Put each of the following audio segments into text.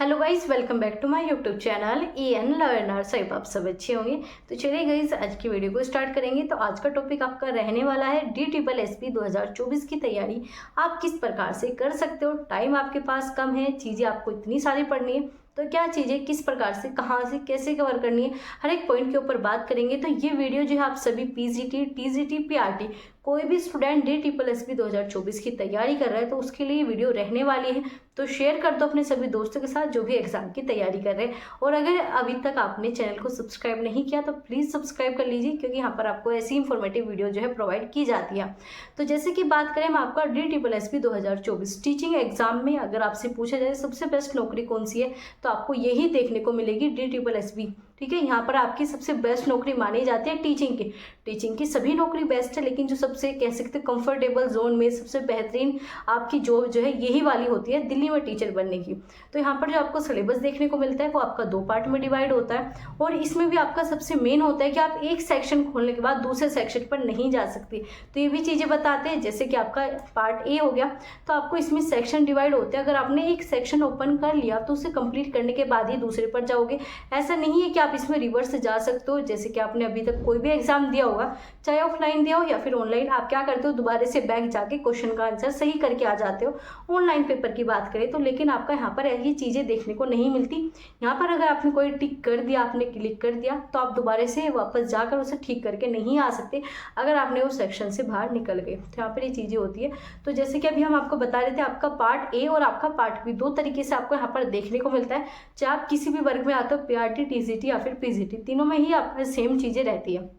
Hello guys, welcome back to my YouTube channel EN learners. I आप सब अच्छे होंगे। तो चलिए गाइस, आज की वीडियो को स्टार्ट करेंगे। तो आज का टॉपिक आपका रहने वाला है DSSB 2024 की तैयारी आप किस प्रकार से कर सकते हो। टाइम आपके पास कम है, चीज़ें आपको इतनी सारी पढ़नी है, तो क्या चीज़ें किस प्रकार से, कहाँ से, कैसे कवर करनी है, हर एक पॉइंट के ऊपर बात करेंगे। तो ये वीडियो जो है आप सभी PGT, TGT, PRT कोई भी स्टूडेंट DSSB 2024 की तैयारी कर रहा है तो उसके लिए वीडियो रहने वाली है। तो शेयर कर दो अपने सभी दोस्तों के साथ जो भी एग्जाम की तैयारी कर रहे हैं। और अगर अभी तक आपने चैनल को सब्सक्राइब नहीं किया तो प्लीज़ सब्सक्राइब कर लीजिए, क्योंकि यहाँ पर आपको ऐसी इंफॉर्मेटिव वीडियो जो है प्रोवाइड की जाती है। तो जैसे कि बात करें हम आपका DSSB 2024 टीचिंग एग्जाम में अगर आपसे पूछा जाए सबसे बेस्ट नौकरी कौन सी है, तो आपको यही देखने को मिलेगी DSSB। ठीक है, यहाँ पर आपकी सबसे बेस्ट नौकरी मानी जाती है टीचिंग की सभी नौकरी बेस्ट है, लेकिन जो सबसे कह सकते हैं कंफर्टेबल जोन में सबसे बेहतरीन आपकी जॉब जो है यही वाली होती है, दिल्ली में टीचर बनने की। तो यहाँ पर जो आपको सिलेबस देखने को मिलता है वो आपका 2 पार्ट में डिवाइड होता है, और इसमें भी आपका सबसे मेन होता है कि आप एक सेक्शन खोलने के बाद दूसरे सेक्शन पर नहीं जा सकते। तो ये भी चीज़ें बताते हैं, जैसे कि आपका पार्ट ए हो गया तो आपको इसमें सेक्शन डिवाइड होते हैं। अगर आपने एक सेक्शन ओपन कर लिया तो उसे कंप्लीट करने के बाद ही दूसरे पर जाओगे। ऐसा नहीं है कि आप इसमें रिवर्स से जा सकते हो। जैसे कि आपने अभी तक कोई भी एग्जाम दिया होगा, चाहे ऑफलाइन दिया हो या फिर ऑनलाइन, आप क्या करते हो, दोबारा से बैक जाके क्वेश्चन का आंसर सही करके आ जाते हो। ऑनलाइन पेपर की बात करें तो, लेकिन आपका यहाँ पर ये चीज़ें देखने को नहीं मिलती। यहाँ पर अगर आपने कोई टिक कर दिया, आपने क्लिक कर दिया, तो आप दोबारा से वापस जाकर उसे ठीक करके नहीं आ सकते अगर आपने उस सेक्शन से बाहर निकल गए। तो यहाँ पर ये चीज़ें होती है। तो जैसे कि अभी हम आपको बता रहे थे, आपका पार्ट ए और आपका पार्ट बी 2 तरीके से आपको यहाँ पर देखने को मिलता है। चाहे आप किसी भी वर्ग में आते हो, PRT, TGT या फिर PGT, तीनों में ही आपका सेम चीज़ें रहती है।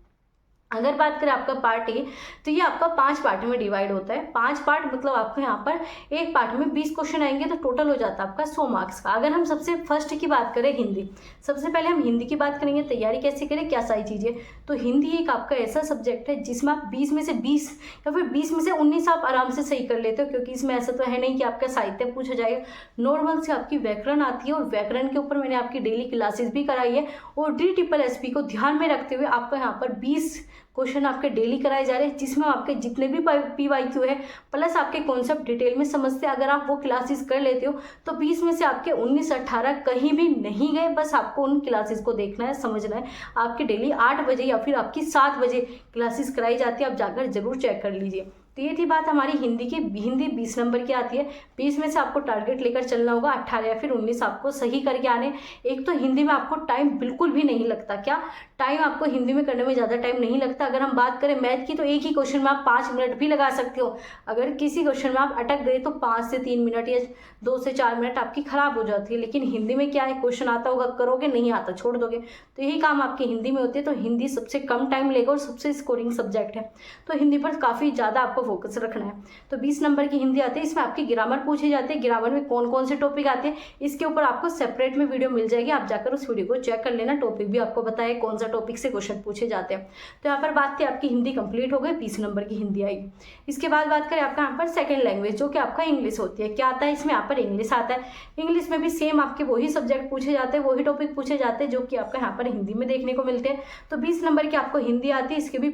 अगर बात करें आपका पार्ट ए, तो ये आपका 5 पार्ट में डिवाइड होता है। 5 पार्ट मतलब आपको यहाँ पर एक पार्ट में 20 क्वेश्चन आएंगे, तो टोटल हो जाता है आपका 100 मार्क्स का। अगर हम सबसे फर्स्ट की बात करें हिंदी, सबसे पहले हम हिंदी की बात करेंगे, तैयारी कैसे करें, क्या सारी चीज़ें। तो हिंदी एक आपका ऐसा सब्जेक्ट है जिसमें आप 20 में से 20 या फिर 20 में से 19 आप आराम से सही कर लेते हो, क्योंकि इसमें ऐसा तो है नहीं कि आपका साहित्य पूछा जाएगा। नॉर्मल से आपकी व्याकरण आती है, और व्याकरण के ऊपर मैंने आपकी डेली क्लासेस भी कराई है। और DSSB को ध्यान में रखते हुए आपका यहाँ पर 20 क्वेश्चन आपके डेली कराए जा रहे हैं, जिसमें आपके जितने भी PYQ है प्लस आपके कॉन्सेप्ट डिटेल में समझते हैं। अगर आप वो क्लासेस कर लेते हो तो 20 में से आपके 19-18 कहीं भी नहीं गए। बस आपको उन क्लासेस को देखना है, समझना है। आपके डेली 8 बजे या फिर आपकी 7 बजे क्लासेस कराई जाती है, आप जाकर जरूर चेक कर लीजिए। तो ये थी बात हमारी हिंदी की। हिंदी 20 नंबर की आती है, 20 में से आपको टारगेट लेकर चलना होगा, 18 या फिर 19 आपको सही करके आने। एक तो हिंदी में आपको टाइम बिल्कुल भी नहीं लगता। क्या टाइम आपको हिंदी में करने में ज़्यादा टाइम नहीं लगता। अगर हम बात करें मैथ की, तो एक ही क्वेश्चन में आप 5 मिनट भी लगा सकते हो। अगर किसी क्वेश्चन में आप अटक गए तो 5 से 3 मिनट या 2 से 4 मिनट आपकी खराब हो जाती है। लेकिन हिंदी में क्या है, क्वेश्चन आता होगा करोगे, नहीं आता छोड़ दोगे। तो यही काम आपकी हिंदी में होती है। तो हिंदी सबसे कम टाइम लेगा और सबसे स्कोरिंग सब्जेक्ट है, तो हिंदी पर काफ़ी ज़्यादा आपको फोकस रखना है। तो 20 नंबर की हिंदी आती है, इसमें आपकी ग्रामर पूछे जाते हैं। ग्रामर में कौन कौन से टॉपिक आते हैं इसके ऊपर आपको सेपरेट में वीडियो मिल जाएगी, आप जाकर उस वीडियो को चेक कर लेना। टॉपिक भी आपको बताया कौन सा टॉपिक से क्वेश्चन पूछे जाते हैं। तो यहाँ पर बात थी आपकी हिंदी कंप्लीट हो गई, 20 नंबर की हिंदी आई। इसके बाद बात करें आपका यहाँ पर सेकंड लैंग्वेज, जो कि आपका इंग्लिश होती है। क्या आता है इसमें, यहाँ पर इंग्लिश आता है। इंग्लिश में भी सेम आपके वही सब्जेक्ट पूछे जाते हैं, वही टॉपिक पूछे जाते हैं जो कि आपका यहाँ पर हिंदी में देखने को मिलते हैं। तो 20 नंबर की आपको हिंदी आती है, इसके भी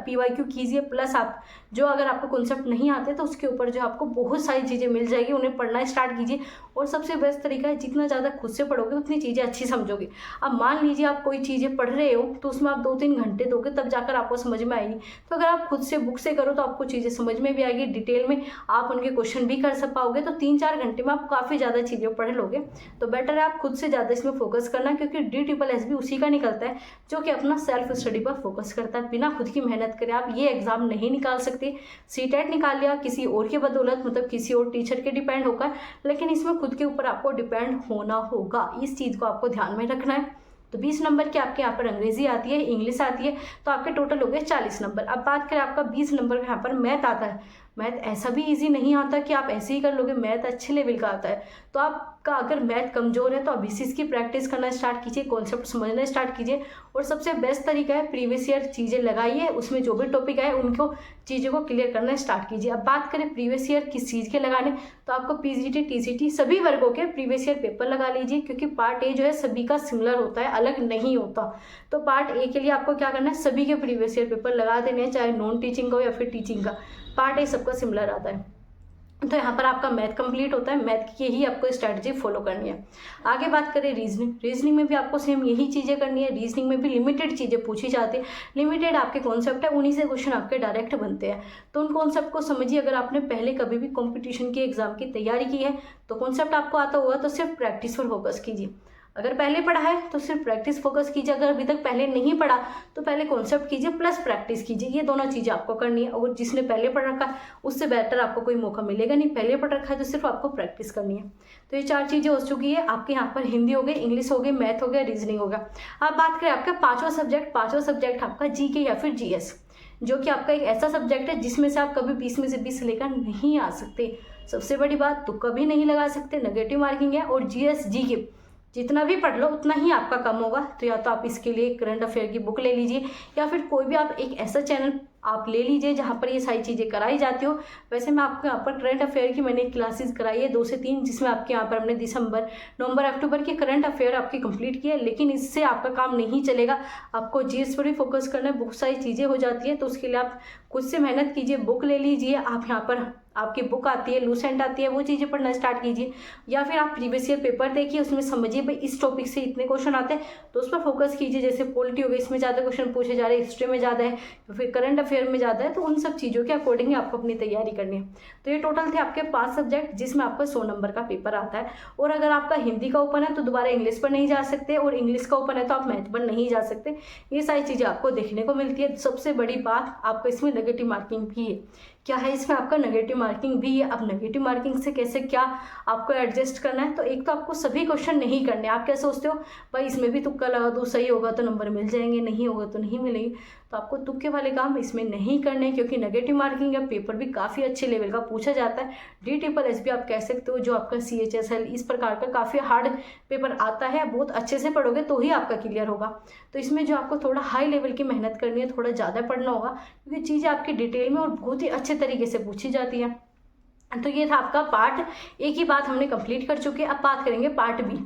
PYQ कीजिए। प्लस आप जो अगर आपको कॉन्सेप्ट नहीं आते तो उसके ऊपर जो आपको बहुत सारी चीज़ें मिल जाएगी, उन्हें पढ़ना स्टार्ट कीजिए। और सबसे बेस्ट तरीका है, जितना ज़्यादा खुद से पढ़ोगे उतनी चीज़ें अच्छी समझोगे। अब मान लीजिए आप कोई चीज़ें पढ़ रहे हो तो उसमें आप 2-3 घंटे दोगे, तब जाकर आपको समझ में आएगी। तो अगर आप खुद से बुक से करो तो आपको चीज़ें समझ में भी आएगी, डिटेल में आप उनके क्वेश्चन भी कर सब पाओगे। तो 3-4 घंटे में आप काफ़ी ज़्यादा चीज़ें पढ़ लोगे। तो बेटर है आप खुद से ज़्यादा इसमें फोकस करना, क्योंकि DSSB उसी का निकलता है जो कि अपना सेल्फ स्टडी पर फोकस करता है। बिना खुद की मेहनत करे आप ये एग्जाम नहीं निकाल सकते। CTET निकाल लिया किसी और के बदौलत, मतलब किसी और टीचर के डिपेंड होकर, लेकिन इसमें खुद के ऊपर आपको डिपेंड होना होगा। इस चीज़ को आपको ध्यान में रखना है। तो 20 नंबर की आपके यहाँ पर अंग्रेजी आती है, इंग्लिश आती है, तो आपके टोटल हो गए 40 नंबर। अब बात करें आपका 20 नंबर का यहाँ पर मैथ आता है। मैथ ऐसा भी इजी नहीं आता कि आप ऐसे ही कर लोगे, मैथ अच्छे लेवल का आता है। तो आपका अगर मैथ कमज़ोर है तो आप इसी की प्रैक्टिस करना स्टार्ट कीजिए, कॉन्सेप्ट समझना स्टार्ट कीजिए। और सबसे बेस्ट तरीका है प्रीवियस ईयर चीज़ें लगाइए, उसमें जो भी टॉपिक आए उनको चीज़ों को क्लियर करना स्टार्ट कीजिए। अब बात करें प्रीवियस ईयर किस चीज़ के लगाने, तो आपको PGT, TGT सभी वर्गों के प्रीवियस ईयर पेपर लगा लीजिए, क्योंकि पार्ट ए जो है सभी का सिमिलर होता है, अलग नहीं होता। तो पार्ट ए के लिए आपको क्या करना है, सभी के प्रीवियस ईयर पेपर लगा देने हैं, चाहे नॉन टीचिंग का हो या फिर टीचिंग का। पार्ट ए सबका सिमिलर आता है। तो यहाँ पर आपका मैथ कंप्लीट होता है। मैथ की ही आपको स्ट्रैटेजी फॉलो करनी है। आगे बात करें रीजनिंग में भी आपको सेम यही चीज़ें करनी है। रीजनिंग में भी लिमिटेड चीज़ें पूछी जाती है, लिमिटेड आपके कॉन्सेप्ट है, उन्हीं से क्वेश्चन आपके डायरेक्ट बनते हैं। तो उन कॉन्सेप्ट को समझिए। अगर आपने पहले कभी भी कॉम्पिटिशन के एग्जाम की तैयारी की है तो कॉन्सेप्ट आपको आता होगा, तो सिर्फ प्रैक्टिस पर फोकस कीजिए। अगर पहले पढ़ा है तो सिर्फ प्रैक्टिस फोकस कीजिए। अगर अभी तक पहले नहीं पढ़ा तो पहले कॉन्सेप्ट कीजिए प्लस प्रैक्टिस कीजिए। ये दोनों चीज़ें आपको करनी है। और जिसने पहले पढ़ रखा है उससे बेहतर आपको कोई मौका मिलेगा नहीं। पहले पढ़ रखा है तो सिर्फ आपको प्रैक्टिस करनी है। तो ये 4 चीज़ें हो चुकी है आपके यहाँ पर। हिंदी हो गई, इंग्लिश हो गई, मैथ हो गया, रीजनिंग होगा। अब बात करें आपका पाँचवा सब्जेक्ट आपका जीके या फिर जीएस, जो कि आपका एक ऐसा सब्जेक्ट है जिसमें से आप कभी 20 में से 20 लेकर नहीं आ सकते। सबसे बड़ी बात, तो कभी नहीं लगा सकते, नेगेटिव मार्किंग है। और जीएस जीके जितना भी पढ़ लो उतना ही आपका कम होगा। तो या तो आप इसके लिए करंट अफेयर की बुक ले लीजिए, या फिर कोई भी आप एक ऐसा चैनल आप ले लीजिए जहाँ पर ये सारी चीज़ें कराई जाती हो। वैसे मैं आपको यहाँ पर करंट अफेयर की मैंने क्लासेस कराई है 2 से 3, जिसमें आपके यहाँ पर हमने दिसंबर, नवंबर, अक्टूबर की करंट अफेयर आपकी कंप्लीट की है। लेकिन इससे आपका काम नहीं चलेगा, आपको जीएस पर भी फोकस करना है। बहुत सारी चीज़ें हो जाती है, तो उसके लिए आप खुद से मेहनत कीजिए, बुक ले लीजिए। आप यहाँ पर आपकी बुक आती है, लूसेंट आती है, वो चीज़ें पढ़ना स्टार्ट कीजिए। या फिर आप प्रीवियस ईयर पेपर देखिए, उसमें समझिए भाई इस टॉपिक से इतने क्वेश्चन आते हैं, तो उस पर फोकस कीजिए। जैसे पॉलिटी हो गई, इसमें ज़्यादा क्वेश्चन पूछे जा रहे हैं, हिस्ट्री में ज़्यादा है, तो फिर करंट अफेयर में ज़्यादा है। तो उन सब चीज़ों के अकॉर्डिंग आपको अपनी तैयारी करनी है। तो ये टोटल थे आपके 5 सब्जेक्ट, जिसमें आपका 100 नंबर का पेपर आता है। और अगर आपका हिंदी का ओपन है तो दोबारा इंग्लिश पर नहीं जा सकते, और इंग्लिश का ओपन है तो आप मैथ पर नहीं जा सकते। ये सारी चीज़ें आपको देखने को मिलती है। सबसे बड़ी बात, आपको इसमें नेगेटिव मार्किंग भी है। क्या है इसमें आपका नेगेटिव मार्किंग भी है। अब नेगेटिव मार्किंग से कैसे क्या आपको एडजस्ट करना है, तो एक तो आपको सभी क्वेश्चन नहीं करने। आप क्या सोचते हो भाई इसमें भी तुक्का लगा दो, सही होगा तो नंबर मिल जाएंगे, नहीं होगा तो नहीं मिलेंगे। तो आपको तुक्के वाले काम इसमें नहीं करने, क्योंकि नेगेटिव मार्किंग है। पेपर भी काफ़ी अच्छे लेवल का पूछा जाता है। DSSS भी आप कह सकते हो, जो आपका CHSL इस प्रकार का काफ़ी हार्ड पेपर आता है। बहुत अच्छे से पढ़ोगे तो ही आपका क्लियर होगा। तो इसमें जो आपको थोड़ा हाई लेवल की मेहनत करनी है, थोड़ा ज़्यादा पढ़ना होगा, क्योंकि चीज़ें आपकी डिटेल में और बहुत ही अच्छे तरीके से पूछी जाती है। तो ये था आपका पार्ट ए की बात हमने कंप्लीट कर चुके हैं। अब बात करेंगे पार्ट बी।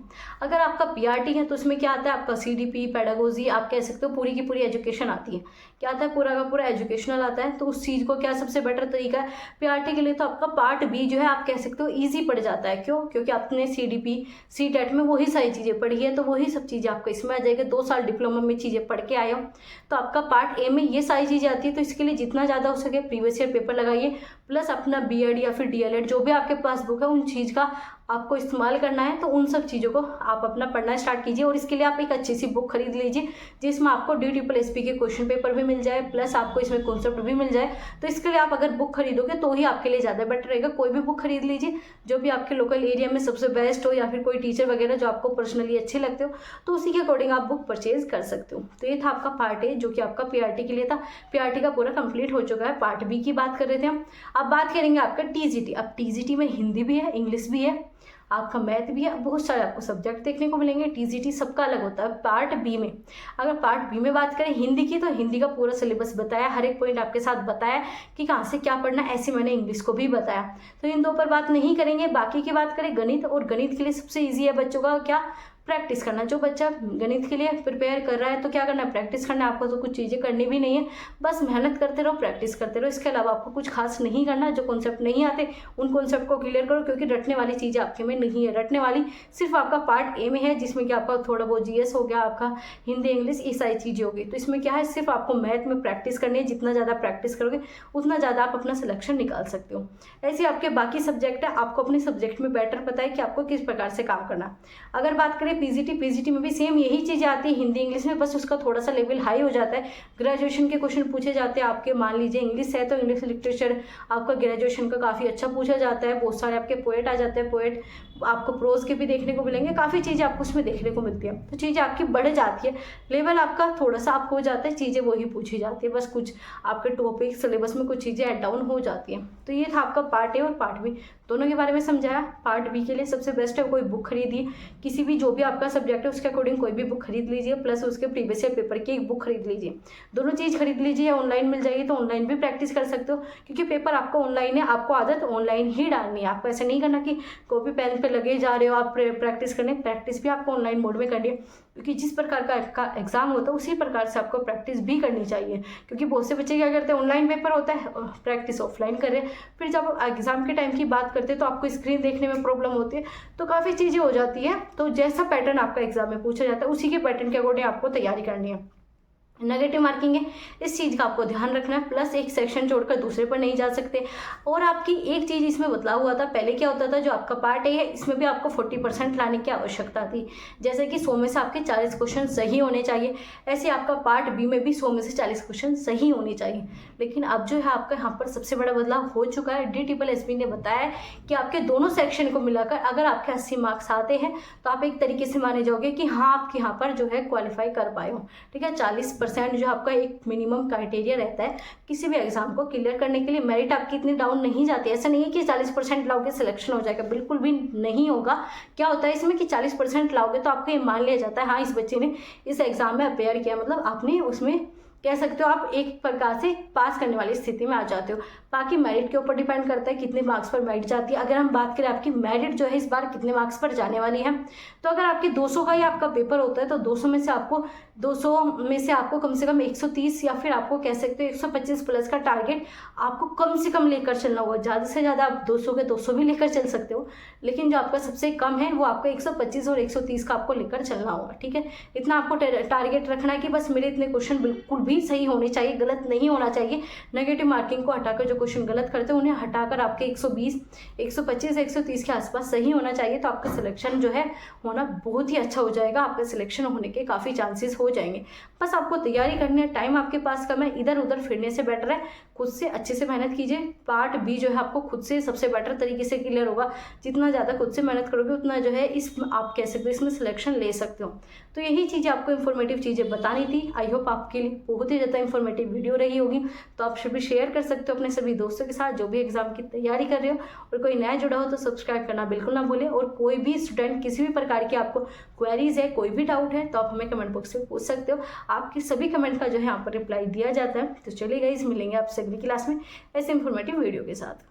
अगर आपका PRT है तो उसमें क्या आता है आपका CDP, पेडागोजी, आप कह सकते हो पूरी की पूरी एजुकेशन आती है। क्या आता है, पूरा का पूरा एजुकेशनल आता है। तो उस चीज़ को क्या सबसे बेटर तरीका है PRT के लिए, तो आपका पार्ट बी जो है आप कह सकते हो ईजी पड़ जाता है। क्यों? क्योंकि आपने CDP, CTET में वही सारी चीज़ें पढ़ी है, तो वही सब चीज़ें आपको इसमें आ जाएगी। 2 साल डिप्लोमा में चीज़ें पढ़ के आए हो, तो आपका पार्ट ए में ये सारी चीज़ें आती है। तो इसके लिए जितना ज़्यादा हो सके प्रीवियस ईयर पेपर लगाइए, प्लस अपना BEd या फिर DLEd जो भी आपके पास बुक है उन चीज़ का आपको इस्तेमाल करना है। तो उन सब चीज़ों को आप अपना पढ़ना स्टार्ट कीजिए। और इसके लिए आप एक अच्छी सी बुक खरीद लीजिए, जिसमें आपको DSSS के क्वेश्चन पेपर भी मिल जाए, प्लस आपको इसमें कॉन्सेप्ट भी मिल जाए। तो इसके लिए आप अगर बुक खरीदोगे तो ही आपके लिए ज़्यादा बेटर रहेगा। कोई भी बुक खरीद लीजिए जो भी आपके लोकल एरिया में सबसे बेस्ट हो, या फिर कोई टीचर वगैरह जो आपको पर्सनली अच्छे लगते हो, तो उसी के अकॉर्डिंग आप बुक परचेज कर सकते हो। तो ये था आपका पार्ट ए, जो कि आपका PRT के लिए था। PRT का पूरा कंप्लीट हो चुका है। पार्ट बी की बात कर रहे थे हम। अब बात करेंगे आपका TGT। अब TGT में हिंदी भी है, इंग्लिश भी है, आपका मैथ भी है, बहुत सारे आपको सब्जेक्ट देखने को मिलेंगे। TGT सबका अलग होता है। पार्ट बी में, अगर पार्ट बी में बात करें हिंदी की, तो हिंदी का पूरा सिलेबस बताया, हर एक पॉइंट आपके साथ बताया कि कहाँ से क्या पढ़ना है। ऐसे मैंने इंग्लिश को भी बताया। तो इन 2 पर बात नहीं करेंगे। बाकी की बात करें गणित, और गणित के लिए सबसे ईजी है बच्चों का क्या, प्रैक्टिस करना। जो बच्चा गणित के लिए प्रिपेयर कर रहा है तो क्या करना है, प्रैक्टिस करना है। आपको तो कुछ चीज़ें करनी भी नहीं है, बस मेहनत करते रहो, प्रैक्टिस करते रहो। इसके अलावा आपको कुछ खास नहीं करना। जो कॉन्सेप्ट नहीं आते उन कॉन्सेप्ट को क्लियर करो, क्योंकि रटने वाली चीज़ें आपके में नहीं है। रटने वाली सिर्फ आपका पार्ट ए में है, जिसमें कि आपका थोड़ा बहुत GS हो गया, आपका हिंदी, इंग्लिश, ये सारी चीज़ें होगी। तो इसमें क्या है, सिर्फ आपको मैथ में प्रैक्टिस करनी है। जितना ज़्यादा प्रैक्टिस करोगे उतना ज़्यादा आप अपना सिलेक्शन निकाल सकते हो। ऐसे आपके बाकी सब्जेक्ट है, आपको अपने सब्जेक्ट में बेटर पता है कि आपको किस प्रकार से काम करना। अगर बात करें PGT में भी सेम यही चीज़ें आती है हिंदी, इंग्लिश में, बस उसका थोड़ा सा लेवल हाई हो जाता है। ग्रेजुएशन के क्वेश्चन पूछे जाते हैं आपके। मान लीजिए इंग्लिश है तो इंग्लिश लिटरेचर आपका ग्रेजुएशन का काफ़ी अच्छा पूछा जाता है। बहुत सारे आपके पोएट आ जाते हैं, पोएट आपको प्रोज के भी देखने को मिलेंगे। काफ़ी चीज़ें आपको उसमें देखने को मिलती है। तो चीज़ें आपकी बढ़ जाती है, लेवल आपका थोड़ा सा अप हो जाता है, चीज़ें वही पूछी जाती है। बस कुछ आपके टॉपिक सिलेबस में कुछ चीज़ें ऐड डाउन हो जाती हैं। तो ये था आपका पार्ट ए और पार्ट बी दोनों के बारे में समझाया। पार्ट बी के लिए सबसे बेस्ट है कोई बुक खरीदिए, किसी भी जो भी आपका सब्जेक्ट है उसके अकॉर्डिंग कोई भी बुक खरीद लीजिए, प्लस उसके प्रीवियस ईयर पेपर की एक बुक खरीद लीजिए। दोनों चीज़ खरीद लीजिए, या ऑनलाइन मिल जाएगी तो ऑनलाइन भी प्रैक्टिस कर सकते हो, क्योंकि पेपर आपका ऑनलाइन है। आपको आदत ऑनलाइन ही डालनी है। आपको ऐसे नहीं करना कि कॉपी पेन पे लगे जा रहे हो आप प्रैक्टिस करने, प्रैक्टिस भी आपको ऑनलाइन मोड में करनी है, क्योंकि जिस प्रकार का एग्ज़ाम होता है उसी प्रकार से आपको प्रैक्टिस भी करनी चाहिए। क्योंकि बहुत से बच्चे क्या करते हैं, ऑनलाइन पेपर होता है प्रैक्टिस ऑफलाइन कर रहे हैं, फिर जब एग्ज़ाम के टाइम की बात करते हैं तो आपको स्क्रीन देखने में प्रॉब्लम होती है, तो काफ़ी चीज़ें हो जाती है। तो जैसा पैटर्न आपका एग्जाम में पूछा जाता है उसी के पैटर्न के अकॉर्डिंग आपको तैयारी करनी है। नेगेटिव मार्किंग है, इस चीज़ का आपको ध्यान रखना है, प्लस एक सेक्शन छोड़कर दूसरे पर नहीं जा सकते। और आपकी एक चीज़ इसमें बदलाव हुआ था, पहले क्या होता था, जो आपका पार्ट ए है इसमें भी आपको 40% लाने की आवश्यकता थी, जैसे कि 100 में से आपके 40 क्वेश्चन सही होने चाहिए, ऐसे आपका पार्ट बी में भी 100 में से 40 क्वेश्चन सही होने चाहिए। लेकिन अब जो है आपका यहाँ पर सबसे बड़ा बदलाव हो चुका है। DSSB ने बताया कि आपके दोनों सेक्शन को मिलाकर अगर आपके 80 मार्क्स आते हैं तो आप एक तरीके से माने जाओगे कि हाँ आप यहाँ पर जो है क्वालिफाई कर पाए हो, ठीक है। 40% जो आपका एक मिनिमम क्राइटेरिया रहता है किसी भी एग्जाम को क्लियर करने के लिए। मेरिट आपकी इतनी डाउन नहीं जाती, ऐसा नहीं है कि 40% लाओगे सिलेक्शन हो जाएगा, बिल्कुल भी नहीं होगा। क्या होता है इसमें कि 40% लाओगे तो आपको ये मान लिया जाता है हाँ इस बच्चे ने इस एग्जाम में अपेयर किया, मतलब आपने उसमें कह सकते हो आप एक प्रकार से पास करने वाली स्थिति में आ जाते हो। बाकी मेरिट के ऊपर डिपेंड करता है कितने मार्क्स पर मेरिट जाती है। अगर हम बात करें आपकी मेरिट जो है इस बार कितने मार्क्स पर जाने वाली है, तो अगर आपके 200 का ही आपका पेपर होता है तो 200 में से आपको कम से कम 130 या फिर आपको कह सकते हो 125 प्लस का टारगेट आपको कम से कम लेकर चलना होगा। ज़्यादा से ज़्यादा आप 200 के 200 भी लेकर चल सकते हो, लेकिन जो आपका सबसे कम है वो आपको 125 और 130 का आपको लेकर चलना होगा, ठीक है। इतना आपको टारगेट रखना है कि बस मेरे इतने क्वेश्चन बिल्कुल भी सही होने चाहिए, गलत नहीं होना चाहिए। नेगेटिव मार्किंग को हटाकर जो क्वेश्चन गलत करते हैं उन्हें हटाकर आपके 120, 125, 130 के आसपास सही होना चाहिए, तो आपका सिलेक्शन जो है होना बहुत ही अच्छा हो जाएगा। आपका सिलेक्शन होने के काफ़ी चांसेस हो जाएंगे। बस आपको तैयारी करनी है, टाइम आपके पास कम है, इधर उधर फिरने से बेटर है खुद से अच्छे से मेहनत कीजिए। पार्ट बी जो है आपको खुद से सबसे बेटर तरीके से क्लियर होगा। जितना ज़्यादा खुद से मेहनत करोगे उतना जो है आप कह सकते हो इसमें सिलेक्शन ले सकते हो। तो यही चीज़ें आपको इन्फॉर्मेटिव चीज़ें बतानी थी। आई होप आपके लिए बहुत ही ज़्यादा इन्फॉर्मेटिव वीडियो रही होगी, तो आप सभी शेयर कर सकते हो अपने सभी दोस्तों के साथ जो भी एग्जाम की तैयारी कर रहे हो। और कोई नया जुड़ा हो तो सब्सक्राइब करना बिल्कुल ना भूलें। और कोई भी स्टूडेंट किसी भी प्रकार की आपको क्वेरीज है, कोई भी डाउट है, तो आप हमें कमेंट बॉक्स में पूछ सकते हो। आपके सभी कमेंट का जो है यहाँ पर रिप्लाई दिया जाता है। तो चलिए गाइस, मिलेंगे आपसे अगली क्लास में ऐसे इन्फॉर्मेटिव वीडियो के साथ।